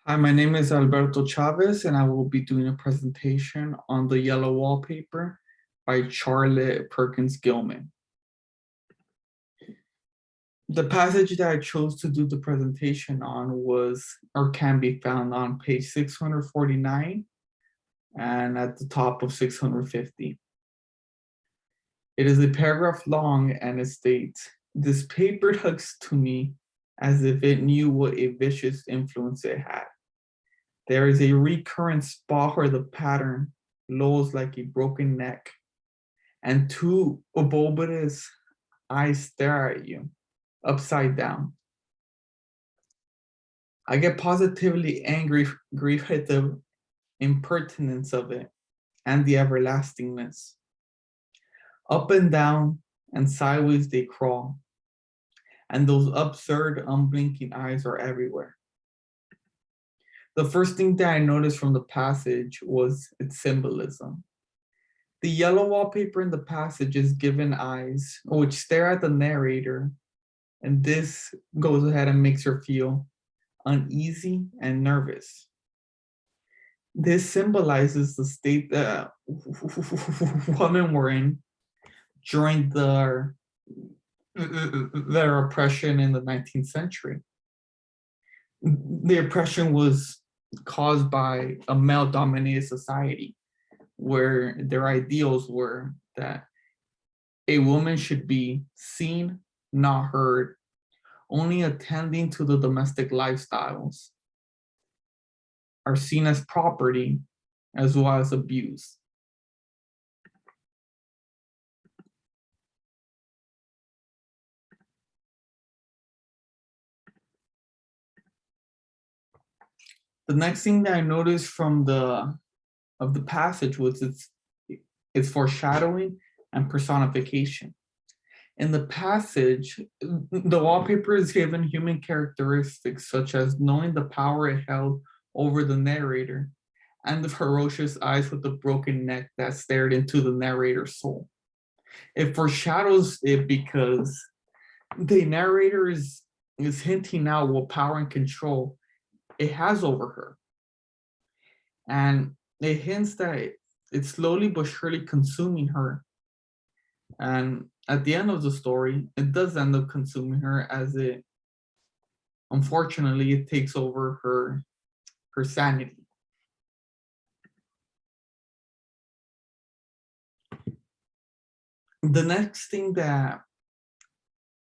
Hi, my name is Alberto Chavez, and I will be doing a presentation on the Yellow Wallpaper by Charlotte Perkins Gilman. The passage that I chose to do the presentation on can be found on page 649 and at the top of 650. It is a paragraph long and it states, "This paper looks to me as if it knew what a vicious influence it had. There is a recurrent spot where the pattern lolls like a broken neck, and two bulbous eyes stare at you, upside down. I get positively angry at the impertinence of it and the everlastingness. Up and down and sideways they crawl, and those absurd, unblinking eyes are everywhere." The first thing that I noticed from the passage was its symbolism. The yellow wallpaper in the passage is given eyes which stare at the narrator, and this goes ahead and makes her feel uneasy and nervous. This symbolizes the state that women were in during their oppression in the 19th century. The oppression was caused by a male-dominated society where their ideals were that a woman should be seen, not heard, only attending to the domestic lifestyles, are seen as property as well as abuse. The next thing that I noticed from the passage was its foreshadowing and personification. In the passage, the wallpaper is given human characteristics such as knowing the power it held over the narrator and the ferocious eyes with the broken neck that stared into the narrator's soul. It foreshadows it because the narrator is hinting out what power and control it has over her. And it hints that it's slowly but surely consuming her. And at the end of the story, it does end up consuming her as unfortunately, it takes over her sanity. The next thing that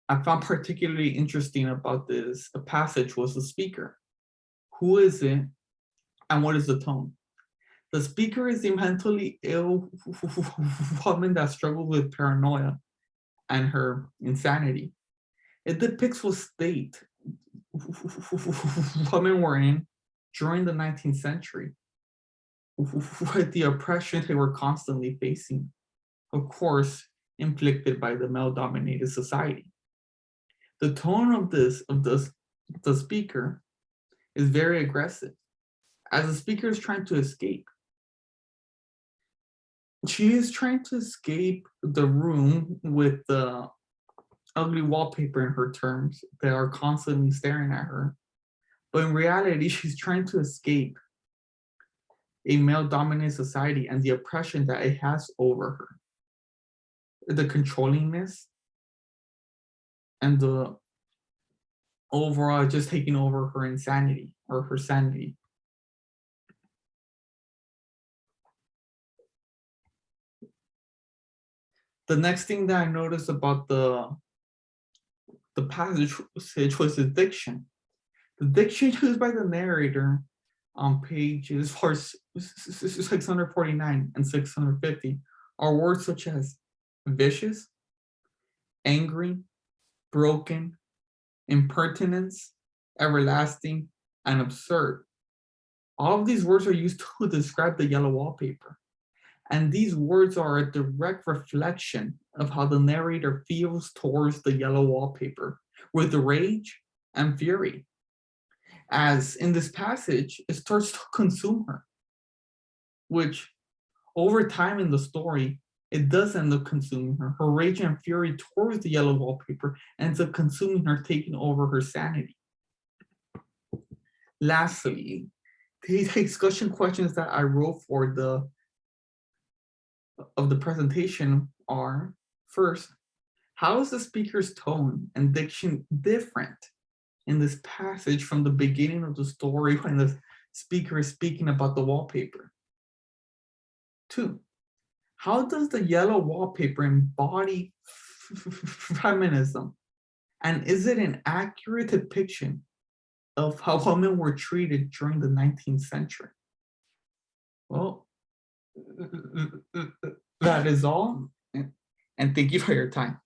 I found particularly interesting about this passage was the speaker. Who is it and what is the tone? The speaker is a mentally ill woman that struggles with paranoia and her insanity. It depicts what state women were in during the 19th century, with the oppression they were constantly facing, of course, inflicted by the male-dominated society. The tone of the speaker is very aggressive, as the speaker is trying to escape. She is trying to escape the room with the ugly wallpaper in her terms that are constantly staring at her. But in reality, she's trying to escape a male-dominated society and the oppression that it has over her. The controllingness and the overall just taking over her insanity or her sanity. The next thing that I noticed about the passage was the diction. The diction used by the narrator on pages 649 and 650 are words such as vicious, angry, broken, impertinence, everlasting, and absurd. All of these words are used to describe the yellow wallpaper. And these words are a direct reflection of how the narrator feels towards the yellow wallpaper, with rage and fury. As in this passage, it starts to consume her, which over time in the story, it does end up consuming her. Her rage and fury towards the yellow wallpaper ends up consuming her, taking over her sanity. Lastly, the discussion questions that I wrote for the presentation are: first, how is the speaker's tone and diction different in this passage from the beginning of the story when the speaker is speaking about the wallpaper? Two, how does the yellow wallpaper embody feminism? And is it an accurate depiction of how women were treated during the 19th century? Well, that is all. And thank you for your time.